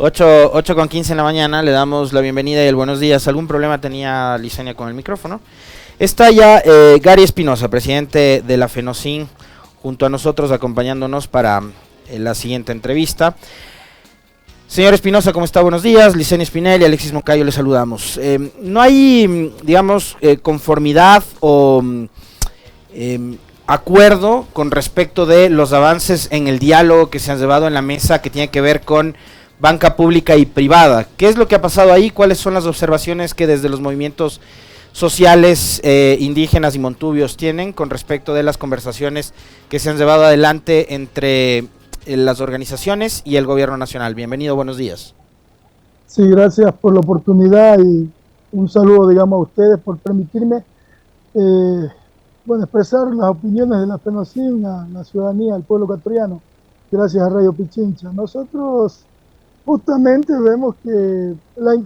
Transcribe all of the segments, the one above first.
8 con 15 en la mañana, le damos la bienvenida y el buenos días. ¿Algún problema tenía Licenia con el micrófono? Está ya Gary Espinosa, presidente de la FENOCIN, junto a nosotros, acompañándonos para la siguiente entrevista. Señor Espinosa, ¿cómo está? Buenos días. Licenia Spinelli, Alexis Moncayo, le saludamos. No hay, digamos, conformidad o acuerdo con respecto de los avances en el diálogo que se han llevado en la mesa que tiene que ver con banca pública y privada. ¿Qué es lo que ha pasado ahí? ¿Cuáles son las observaciones que desde los movimientos sociales, indígenas y montubios tienen con respecto de las conversaciones que se han llevado adelante entre las organizaciones y el gobierno nacional? Bienvenido, buenos días. Sí, gracias por la oportunidad y un saludo, digamos, a ustedes por permitirme expresar las opiniones de la FENOCIN a la ciudadanía, al pueblo ecuatoriano, gracias a Radio Pichincha. Nosotros justamente vemos que la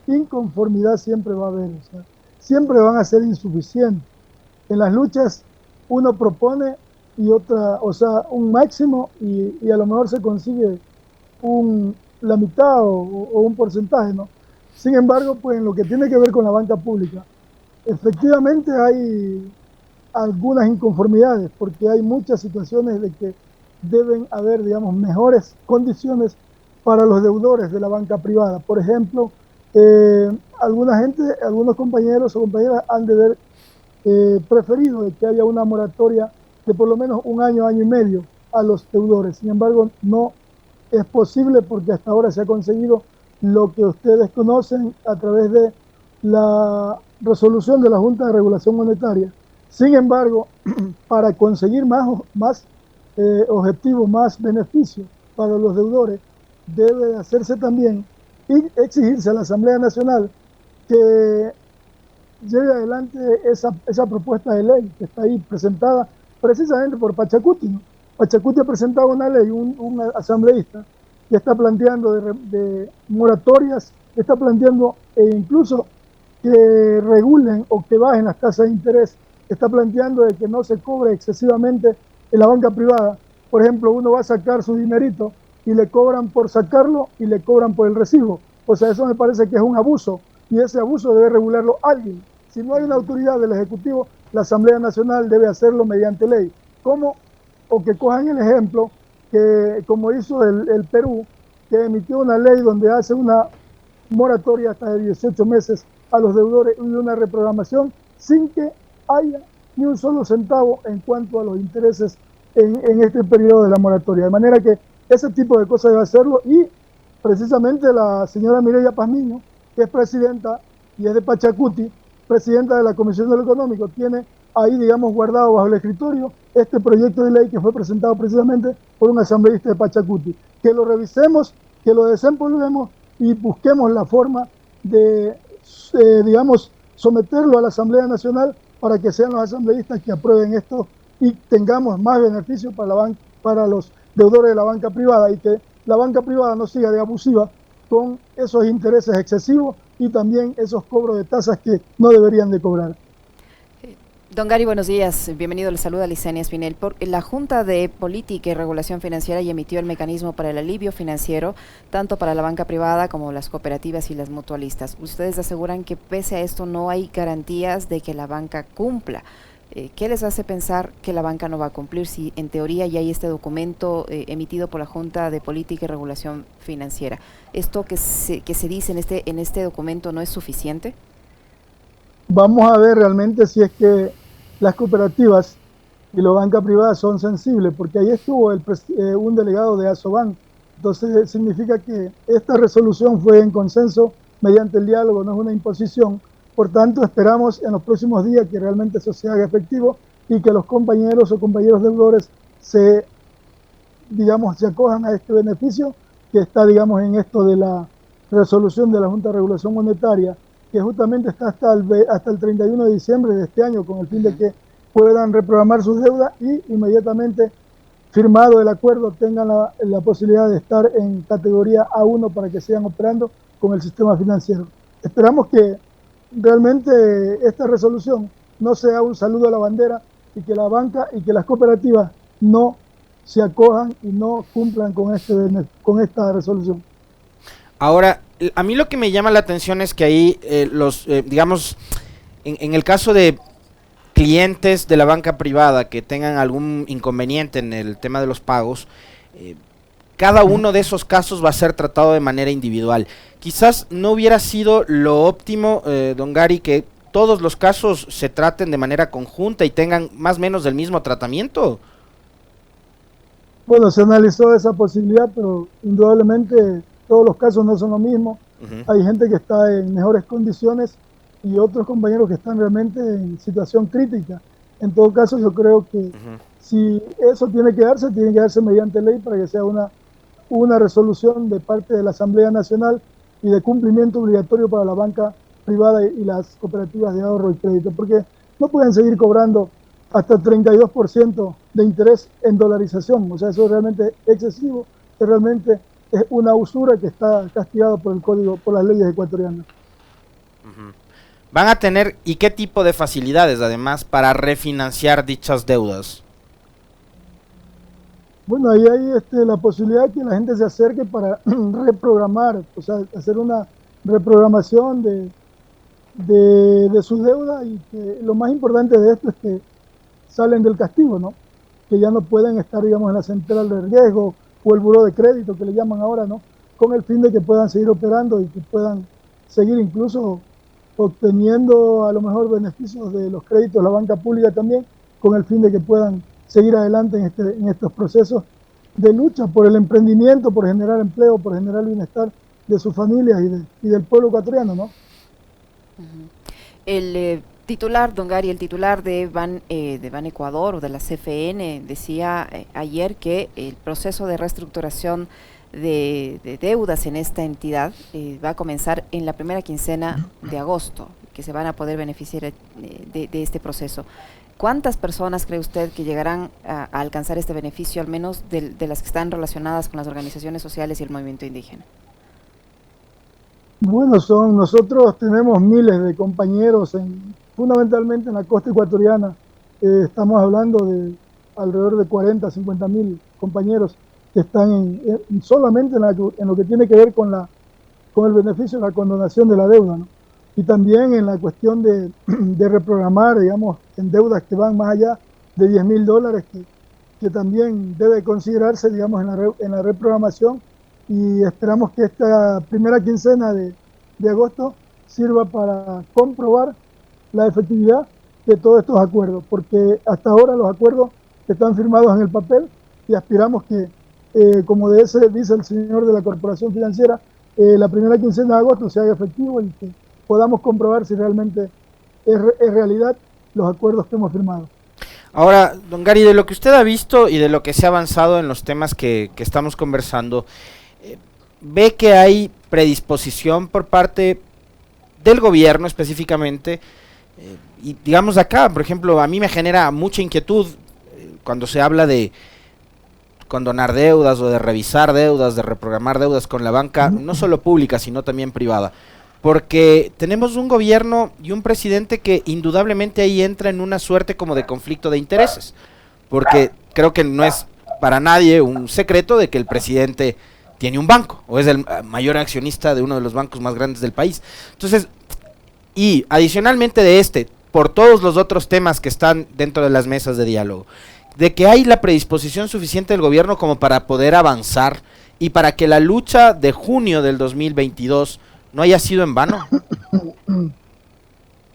inconformidad siempre va a haber, o sea, siempre van a ser insuficientes. En las luchas uno propone y otra, o sea, un máximo y a lo mejor se consigue la mitad o un porcentaje, ¿no? Sin embargo, pues en lo que tiene que ver con la banca pública, efectivamente hay algunas inconformidades porque hay muchas situaciones de que deben haber, digamos, mejores condiciones para los deudores de la banca privada. Por ejemplo, algunos compañeros o compañeras han de haber preferido de que haya una moratoria de por lo menos un año, año y medio a los deudores. Sin embargo, no es posible porque hasta ahora se ha conseguido lo que ustedes conocen a través de la resolución de la Junta de Regulación Monetaria. Sin embargo, para conseguir más objetivos, más beneficios para los deudores, debe hacerse también y exigirse a la Asamblea Nacional que lleve adelante esa propuesta de ley que está ahí presentada precisamente por Pachacuti, ¿no? Pachacuti ha presentado una ley, un asambleísta que está planteando de moratorias, que está planteando incluso que regulen o que bajen las tasas de interés, está planteando de que no se cobre excesivamente en la banca privada. Por ejemplo, uno va a sacar su dinerito y le cobran por sacarlo y le cobran por el recibo. O sea, eso me parece que es un abuso y ese abuso debe regularlo alguien. Si no hay una autoridad del Ejecutivo, la Asamblea Nacional debe hacerlo mediante ley. ¿Cómo? O que cojan el ejemplo que, como hizo el Perú, que emitió una ley donde hace una moratoria hasta de 18 meses a los deudores y una reprogramación sin que haya ni un solo centavo en cuanto a los intereses en este periodo de la moratoria. De manera que ese tipo de cosas debe hacerlo y precisamente la señora Mireya Pazmiño, que es presidenta y es de Pachacuti, presidenta de la Comisión de lo Económico, tiene ahí, digamos, guardado bajo el escritorio este proyecto de ley que fue presentado precisamente por un asambleísta de Pachacuti. Que lo revisemos, que lo desempolvemos y busquemos la forma de, digamos, someterlo a la Asamblea Nacional para que sean los asambleístas que aprueben esto y tengamos más beneficios para los deudores de la banca privada y que la banca privada no siga de abusiva con esos intereses excesivos y también esos cobros de tasas que no deberían de cobrar. Don Gary, buenos días. Bienvenido. Le saluda Licenia Spinelli. La Junta de Política y Regulación Financiera ya emitió el mecanismo para el alivio financiero, tanto para la banca privada como las cooperativas y las mutualistas. Ustedes aseguran que pese a esto no hay garantías de que la banca cumpla. ¿Qué les hace pensar que la banca no va a cumplir si en teoría ya hay este documento emitido por la Junta de Política y Regulación Financiera? ¿Esto que se dice en este documento no es suficiente? Vamos a ver realmente si es que las cooperativas y la banca privada son sensibles, porque ahí estuvo un delegado de ASOBAN. Entonces significa que esta resolución fue en consenso mediante el diálogo, no es una imposición. Por tanto, esperamos en los próximos días que realmente eso se haga efectivo y que los compañeros o compañeros deudores se acojan a este beneficio que está, digamos, en esto de la resolución de la Junta de Regulación Monetaria, que justamente está hasta el 31 de diciembre de este año, con el fin de que puedan reprogramar sus deudas y inmediatamente firmado el acuerdo tengan la posibilidad de estar en categoría A1 para que sigan operando con el sistema financiero. Esperamos que realmente esta resolución no sea un saludo a la bandera y que la banca y que las cooperativas no se acojan y no cumplan con esta resolución. Ahora, a mí lo que me llama la atención es que ahí digamos, en el caso de clientes de la banca privada que tengan algún inconveniente en el tema de los pagos, cada uno de esos casos va a ser tratado de manera individual. Quizás no hubiera sido lo óptimo, don Gary, que todos los casos se traten de manera conjunta y tengan más o menos el mismo tratamiento. Bueno, se analizó esa posibilidad, pero indudablemente todos los casos no son lo mismo. Hay gente que está en mejores condiciones y otros compañeros que están realmente en situación crítica. En todo caso, yo creo que si eso tiene que darse mediante ley para que sea una resolución de parte de la Asamblea Nacional y de cumplimiento obligatorio para la banca privada y las cooperativas de ahorro y crédito, porque no pueden seguir cobrando hasta 32% de interés en dolarización. O sea, eso es realmente excesivo, realmente es una usura que está castigada por el código, por las leyes ecuatorianas. Van a tener, ¿y qué tipo de facilidades además para refinanciar dichas deudas? Bueno, ahí hay la posibilidad de que la gente se acerque para reprogramar, o sea, hacer una reprogramación de su deuda, y que lo más importante de esto es que salen del castigo, ¿no? Que ya no pueden estar, digamos, en la central de riesgo o el buró de crédito, que le llaman ahora, ¿no? Con el fin de que puedan seguir operando y que puedan seguir incluso obteniendo a lo mejor beneficios de los créditos de la banca pública también, con el fin de que puedan seguir adelante en estos procesos de lucha por el emprendimiento, por generar empleo, por generar bienestar de sus familias y del pueblo ecuatoriano, ¿no? El titular, don Gary, el titular de Ban Ecuador o de la CFN decía ayer que el proceso de reestructuración de deudas en esta entidad va a comenzar en la primera quincena de agosto, que se van a poder beneficiar de este proceso. ¿Cuántas personas cree usted que llegarán a alcanzar este beneficio, al menos de las que están relacionadas con las organizaciones sociales y el movimiento indígena? Bueno, nosotros tenemos miles de compañeros, fundamentalmente en la costa ecuatoriana. Estamos hablando de alrededor de 40, 50 mil compañeros que están solamente en lo que tiene que ver con el beneficio de la condonación de la deuda, ¿no? Y también en la cuestión de reprogramar, digamos, en deudas que van más allá de $10,000, que también debe considerarse, digamos, en la reprogramación, y esperamos que esta primera quincena de agosto sirva para comprobar la efectividad de todos estos acuerdos, porque hasta ahora los acuerdos están firmados en el papel y aspiramos que, como dice el señor de la Corporación Financiera, la primera quincena de agosto se haga efectivo y que podamos comprobar si realmente es realidad los acuerdos que hemos firmado. Ahora, don Gary, de lo que usted ha visto y de lo que se ha avanzado en los temas que estamos conversando, ¿ve que hay predisposición por parte del gobierno específicamente? Y digamos acá, por ejemplo, a mí me genera mucha inquietud cuando se habla de condonar deudas o de revisar deudas, de reprogramar deudas con la banca, no solo pública, sino también privada. Porque tenemos un gobierno y un presidente que indudablemente ahí entra en una suerte como de conflicto de intereses. Porque creo que no es para nadie un secreto de que el presidente tiene un banco, o es el mayor accionista de uno de los bancos más grandes del país. Entonces, y adicionalmente de por todos los otros temas que están dentro de las mesas de diálogo, de que hay la predisposición suficiente del gobierno como para poder avanzar y para que la lucha de junio del 2022 no haya sido en vano.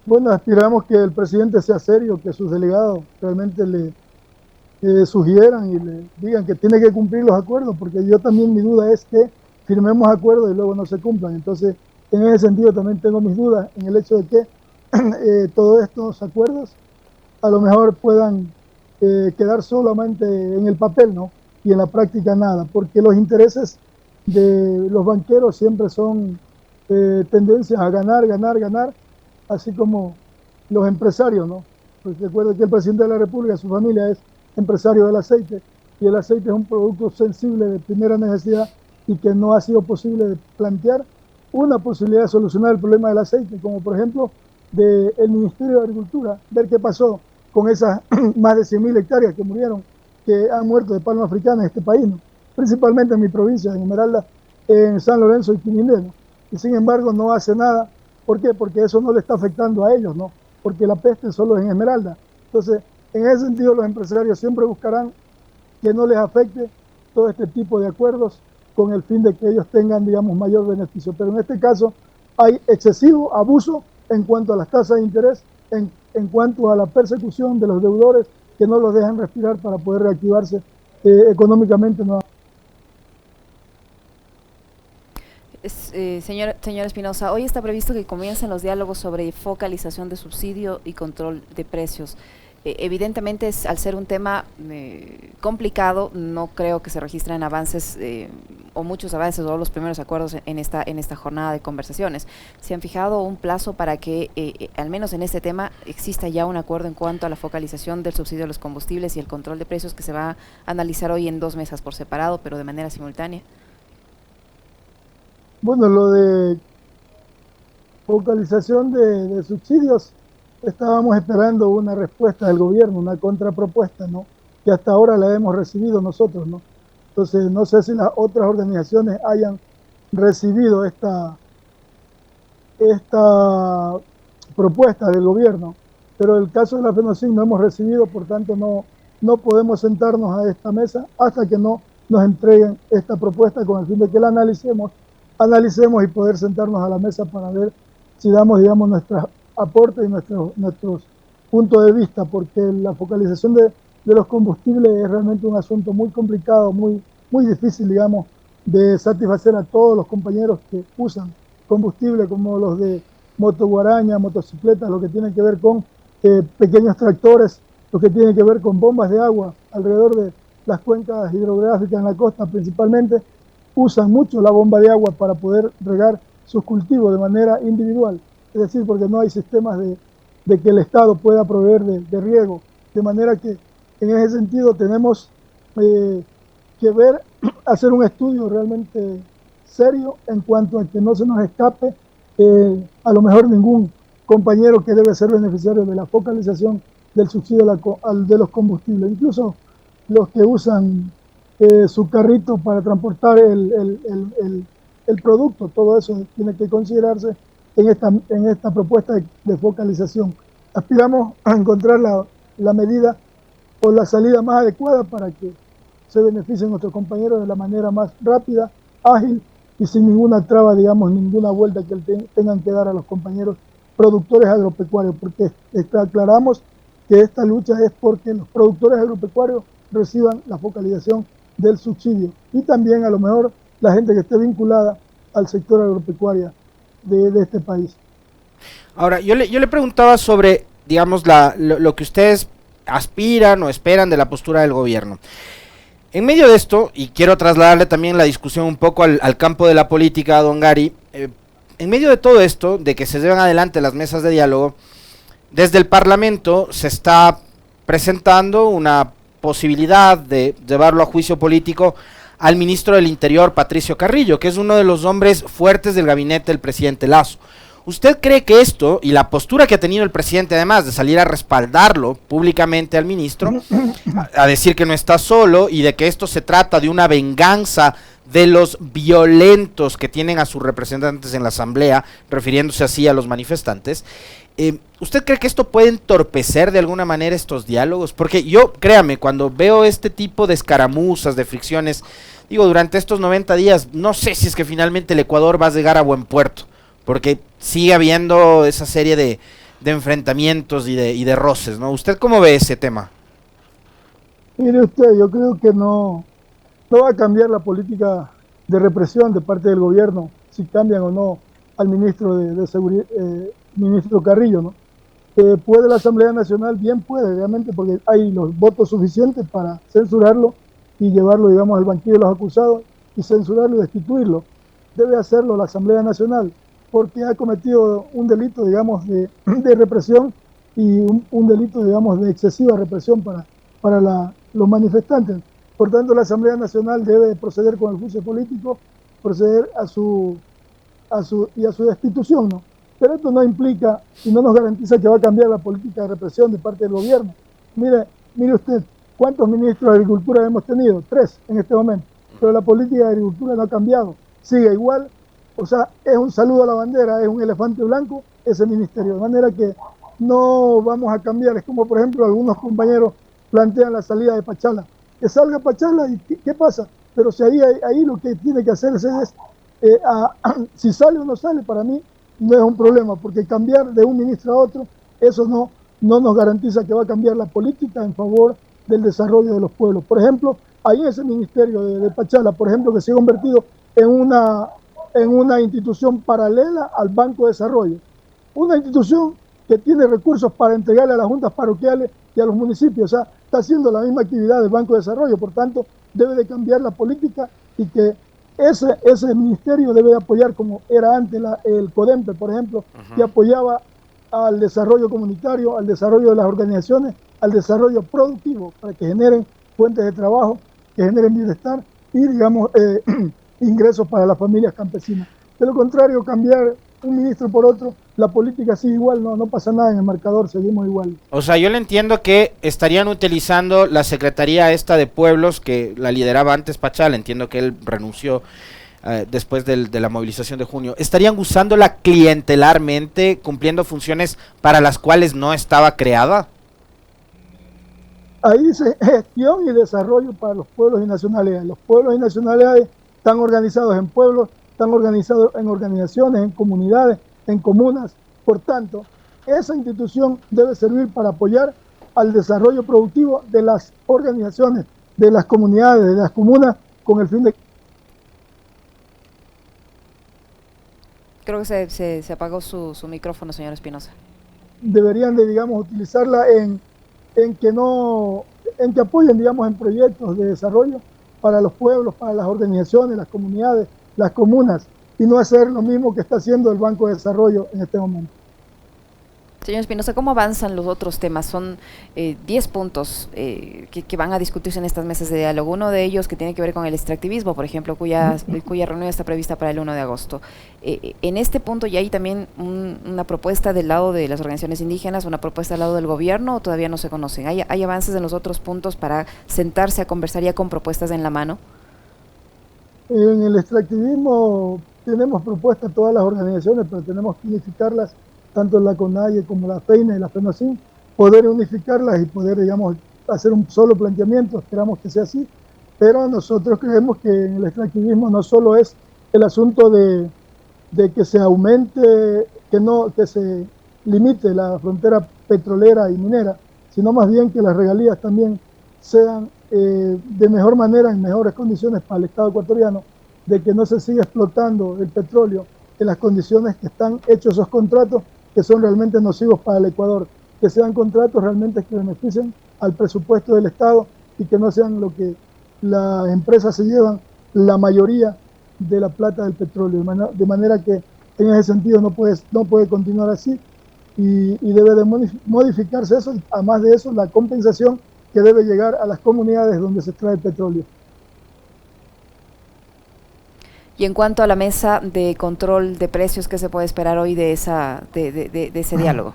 Bueno, aspiramos que el presidente sea serio, que sus delegados realmente le sugieran y le digan que tiene que cumplir los acuerdos, porque yo también, mi duda es que firmemos acuerdos y luego no se cumplan. Entonces, en ese sentido también tengo mis dudas en el hecho de que todos estos acuerdos a lo mejor puedan quedar solamente en el papel, ¿no? Y en la práctica nada, porque los intereses de los banqueros siempre son tendencias a ganar, ganar, ganar, así como los empresarios, ¿no? Pues recuerda que el presidente de la República, su familia es empresario del aceite, y el aceite es un producto sensible de primera necesidad y que no ha sido posible plantear una posibilidad de solucionar el problema del aceite, como por ejemplo del Ministerio de Agricultura, ver qué pasó con esas más de 100.000 hectáreas que han muerto de palma africana en este país, ¿no? Principalmente en mi provincia, en Esmeralda, en San Lorenzo y Quininé, ¿no? Y sin embargo no hace nada. ¿Por qué? Porque eso no le está afectando a ellos, ¿no? Porque la peste solo es en Esmeralda. Entonces, en ese sentido, los empresarios siempre buscarán que no les afecte todo este tipo de acuerdos con el fin de que ellos tengan, digamos, mayor beneficio. Pero en este caso hay excesivo abuso en cuanto a las tasas de interés, en cuanto a la persecución de los deudores que no los dejan respirar para poder reactivarse económicamente nuevamente. Señora Espinosa, hoy está previsto que comiencen los diálogos sobre focalización de subsidio y control de precios. Evidentemente, al ser un tema complicado, no creo que se registren avances o muchos avances o los primeros acuerdos en esta jornada de conversaciones. ¿Se han fijado un plazo para que, al menos en este tema, exista ya un acuerdo en cuanto a la focalización del subsidio a los combustibles y el control de precios que se va a analizar hoy en 2 mesas por separado, pero de manera simultánea? Bueno, lo de focalización de subsidios, estábamos esperando una respuesta del gobierno, una contrapropuesta, ¿no? Que hasta ahora la hemos recibido nosotros, ¿no? Entonces, no sé si las otras organizaciones hayan recibido esta propuesta del gobierno, pero el caso de la FENOCIN no hemos recibido, por tanto no podemos sentarnos a esta mesa hasta que no nos entreguen esta propuesta con el fin de que la analicemos y poder sentarnos a la mesa para ver si damos, digamos, nuestros aportes y nuestros puntos de vista, porque la focalización de los combustibles es realmente un asunto muy complicado, muy difícil, digamos, de satisfacer a todos los compañeros que usan combustible, como los de motoguaraña, motocicletas, lo que tiene que ver con pequeños tractores, lo que tiene que ver con bombas de agua alrededor de las cuencas hidrográficas en la costa principalmente, usan mucho la bomba de agua para poder regar sus cultivos de manera individual, es decir, porque no hay sistemas de que el Estado pueda proveer de riego, de manera que en ese sentido tenemos que hacer un estudio realmente serio en cuanto a que no se nos escape a lo mejor ningún compañero que debe ser beneficiario de la focalización del subsidio de los combustibles, incluso los que usan su carrito para transportar el producto, todo eso tiene que considerarse en esta propuesta de focalización. Aspiramos a encontrar la medida o la salida más adecuada para que se beneficien nuestros compañeros de la manera más rápida, ágil y sin ninguna traba, digamos, ninguna vuelta que tengan que dar a los compañeros productores agropecuarios, porque aclaramos que esta lucha es porque los productores agropecuarios reciban la focalización del subsidio y también a lo mejor la gente que esté vinculada al sector agropecuario de este país. Ahora, yo le preguntaba sobre, digamos, lo que ustedes aspiran o esperan de la postura del gobierno. En medio de esto, y quiero trasladarle también la discusión un poco al campo de la política, don Gary, en medio de todo esto, de que se llevan adelante las mesas de diálogo, desde el Parlamento se está presentando una posibilidad de llevarlo a juicio político al ministro del Interior, Patricio Carrillo, que es uno de los hombres fuertes del gabinete del presidente Lasso. ¿Usted cree que esto, y la postura que ha tenido el presidente además de salir a respaldarlo públicamente al ministro, a decir que no está solo y de que esto se trata de una venganza de los violentos que tienen a sus representantes en la asamblea, refiriéndose así a los manifestantes, ¿usted cree que esto puede entorpecer de alguna manera estos diálogos? Porque yo, créame, cuando veo este tipo de escaramuzas, de fricciones, digo, durante estos 90 días, no sé si es que finalmente el Ecuador va a llegar a buen puerto, porque sigue habiendo esa serie de enfrentamientos y de roces, ¿no? ¿Usted cómo ve ese tema? Mire usted, yo creo que no va a cambiar la política de represión de parte del gobierno, si cambian o no al ministro de Seguridad, ministro Carrillo, ¿no? ¿Puede la Asamblea Nacional? Bien puede, realmente, porque hay los votos suficientes para censurarlo y llevarlo, digamos, al banquillo de los acusados y censurarlo y destituirlo. Debe hacerlo la Asamblea Nacional, porque ha cometido un delito, digamos, de represión y un delito, digamos, de excesiva represión para los manifestantes. Por tanto, la Asamblea Nacional debe proceder con el juicio político, proceder a su destitución, ¿no? Pero esto no implica y no nos garantiza que va a cambiar la política de represión de parte del gobierno. Mire usted, ¿cuántos ministros de Agricultura hemos tenido? 3 en este momento. Pero la política de Agricultura no ha cambiado. siga igual. O sea, es un saludo a la bandera, es un elefante blanco ese ministerio, de manera que no vamos a cambiar. Es como, por ejemplo, algunos compañeros plantean la salida de Pachala. Que salga Pachala y ¿qué pasa? Pero si ahí lo que tiene que hacerse es, si sale o no sale, para mí no es un problema, porque cambiar de un ministro a otro, eso no nos garantiza que va a cambiar la política en favor del desarrollo de los pueblos. Por ejemplo, ahí en ese ministerio de Pachala, por ejemplo, que se ha convertido en una institución paralela al Banco de Desarrollo, una institución que tiene recursos para entregarle a las juntas parroquiales y a los municipios. O sea, está haciendo la misma actividad del Banco de Desarrollo, por tanto, debe de cambiar la política y que ese ministerio debe de apoyar, como era antes el CODEMPE, por ejemplo, que apoyaba al desarrollo comunitario, al desarrollo de las organizaciones, al desarrollo productivo, para que generen fuentes de trabajo, que generen bienestar y, digamos, ingresos para las familias campesinas. De lo contrario, cambiar un ministro por otro, la política sigue igual, no pasa nada en el marcador, seguimos igual. O sea, yo le entiendo que estarían utilizando la Secretaría esta de Pueblos, que la lideraba antes Pachala, entiendo que él renunció después de la movilización de junio, estarían usándola clientelarmente, cumpliendo funciones para las cuales no estaba creada. Ahí dice gestión y desarrollo para los pueblos y nacionalidades. Los pueblos y nacionalidades están organizados en pueblos, están organizados en organizaciones, en comunidades, en comunas. Por tanto, esa institución debe servir para apoyar al desarrollo productivo de las organizaciones, de las comunidades, de las comunas, con el fin de... Creo que se apagó su micrófono, señor Espinosa. Deberían de, digamos, utilizarla en que apoyen, digamos, en proyectos de desarrollo para los pueblos, para las organizaciones, las comunidades, las comunas, y no hacer lo mismo que está haciendo el Banco de Desarrollo en este momento. Señor Espinosa, ¿cómo avanzan los otros temas? Son 10 puntos que van a discutirse en estas mesas de diálogo. Uno de ellos que tiene que ver con el extractivismo, por ejemplo, cuya reunión está prevista para el 1 de agosto. En este punto ya hay también una propuesta del lado de las organizaciones indígenas, una propuesta del lado del gobierno, ¿o todavía no se conocen? ¿Hay avances en los otros puntos para sentarse a conversar ya con propuestas en la mano? En el extractivismo tenemos propuestas todas las organizaciones, pero tenemos que unificarlas, tanto la CONAIE como la FEINE y la FENOCIN, poder unificarlas y poder, digamos, hacer un solo planteamiento. Esperamos que sea así, pero nosotros creemos que en el extractivismo no solo es el asunto de que se aumente, que se limite la frontera petrolera y minera, sino más bien que las regalías también sean de mejor manera, en mejores condiciones para el Estado ecuatoriano, de que no se siga explotando el petróleo en las condiciones que están hechos esos contratos, que son realmente nocivos para el Ecuador, que sean contratos realmente que beneficien al presupuesto del Estado y que no sean lo que las empresas se llevan la mayoría de la plata del petróleo, de manera que en ese sentido no puede continuar así y debe de modificarse eso, y además de eso la compensación que debe llegar a las comunidades donde se extrae el petróleo. Y en cuanto a la mesa de control de precios, ¿qué se puede esperar hoy de ese diálogo?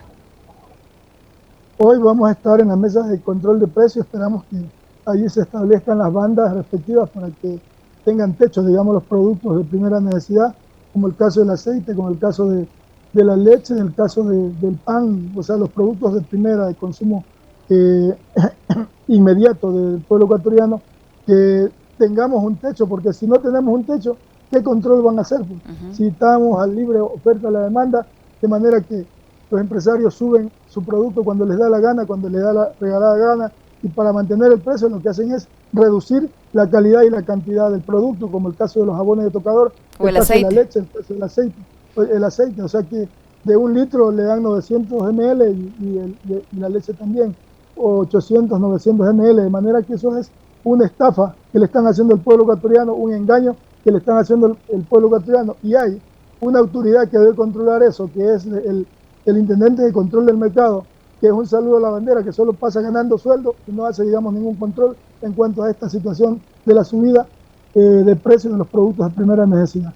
Hoy vamos a estar en la mesa de control de precios, esperamos que allí se establezcan las bandas respectivas para que tengan techo, digamos, los productos de primera necesidad, como el caso del aceite, como el caso de la leche, el caso del pan, o sea, los productos de primera, de consumo inmediato del pueblo ecuatoriano, que tengamos un techo, porque si no tenemos un techo, ¿qué control van a hacer? Si estamos al libre oferta de la demanda, de manera que los empresarios suben su producto cuando les da la gana, cuando les da la regalada gana, y para mantener el precio lo que hacen es reducir la calidad y la cantidad del producto, como el caso de los jabones de tocador, o el aceite, de la leche, el caso del aceite, o sea que de 1 litro le dan 900 ml y la leche también, o 800, 900 ml, de manera que eso es una estafa que le están haciendo al pueblo ecuatoriano, un engaño que le están haciendo el pueblo ecuatoriano, y hay una autoridad que debe controlar eso, que es el intendente de control del mercado, que es un saludo a la bandera, que solo pasa ganando sueldo y no hace, digamos, ningún control en cuanto a esta situación de la subida de precios de los productos de primera necesidad.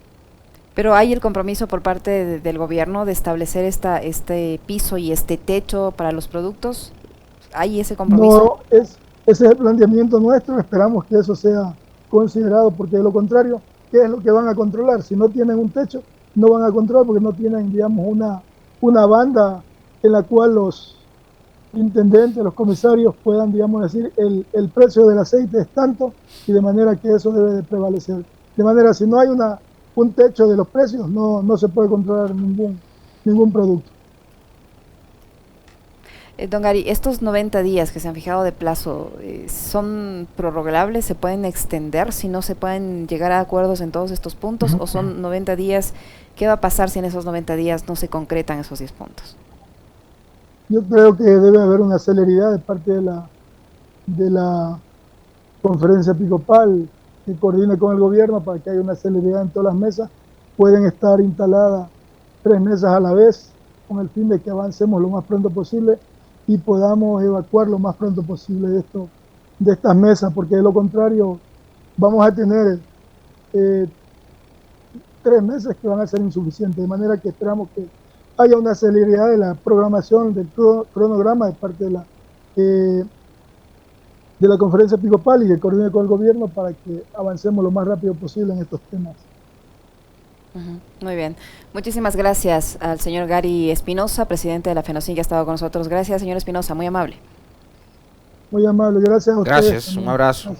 Pero hay el compromiso por parte del gobierno de establecer este piso y este techo para los productos. ¿Hay ese compromiso? No, ese es el planteamiento nuestro, esperamos que eso sea considerado, porque de lo contrario ¿qué es lo que van a controlar? Si no tienen un techo, no van a controlar porque no tienen, digamos, una banda en la cual los intendentes, los comisarios puedan, digamos, decir el precio del aceite es tanto y de manera que eso debe de prevalecer. De manera, si no hay un techo de los precios, no se puede controlar ningún producto. Don Gary, estos 90 días que se han fijado de plazo, ¿son prorrogables? ¿Se pueden extender si no se pueden llegar a acuerdos en todos estos puntos? ¿O son 90 días? ¿Qué va a pasar si en esos 90 días no se concretan esos 10 puntos? Yo creo que debe haber una celeridad de parte de la conferencia episcopal que coordine con el gobierno para que haya una celeridad en todas las mesas. Pueden estar instaladas 3 mesas a la vez con el fin de que avancemos lo más pronto posible y podamos evacuar lo más pronto posible de estas mesas, porque de lo contrario vamos a tener 3 meses que van a ser insuficientes, de manera que esperamos que haya una celeridad de la programación del cronograma de parte de la conferencia episcopal y que coordine con el gobierno para que avancemos lo más rápido posible en estos temas. Muy bien. Muchísimas gracias al señor Gary Espinosa, presidente de la FENOCIN, que ha estado con nosotros. Gracias, señor Espinosa, muy amable. Muy amable, gracias a ustedes. Gracias, un abrazo.